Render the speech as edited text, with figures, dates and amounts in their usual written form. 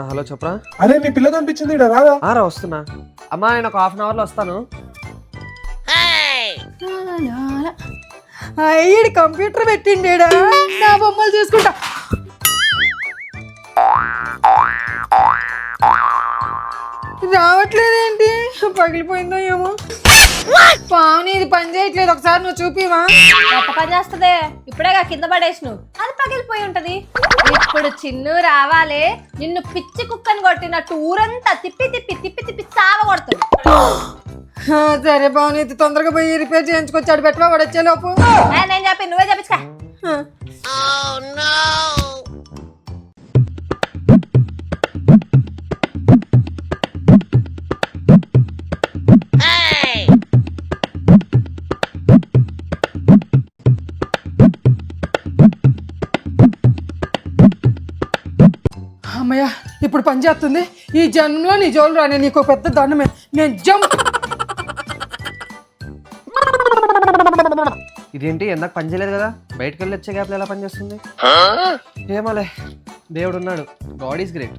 Hello చెప్పరా. అరే నీ పిల్ల కనిపించింది ఈడ రాదా? రా వస్తున్నా. అమ్మా నేను ఒక 1/2 అవర్లో వస్తాను. ఈడు కంప్యూటర్ పెట్టిండేడా, నా బొమ్మలు చూసుకుంటా. రావట్లేదేంటి, పగిలిపోయిందో ఏమో. పావుని ఇది పని చేయట్లేదు, ఒకసారి నువ్వు చూపివా. ఎంత పని చేస్తుంది, ఇప్పుడేగా కింద పడేసిను, అది పగిలిపోయి ఉంటది. ఇప్పుడు చిన్ను రావాలే, నిన్ను పిచ్చి కుక్కని కొట్టినట్టు ఊరంతా తిప్పి తిప్పి తిప్పి తిప్పి చావ కొడుతుంది. సరే పావుని, ఇది తొందరగా పోయి రిపేర్ చేయించుకొచ్చాడు, పెట్టవా వాడు వచ్చే లోపు. నేను చెప్పి నువ్వే చెప్పించుకా. అమ్మయ్య, ఇప్పుడు పని చేస్తుంది. ఈ జన్మలో నీ జోలు రానే, నీకు పెద్ద దండమే. నేను జంప్. ఇదేంటి ఎందాక పని చేయలేదు కదా, బయటకు వెళ్ళి వచ్చే గ్యాప్లో ఎలా పని చేస్తుంది? ఏమోలే, దేవుడు ఉన్నాడు. God is great.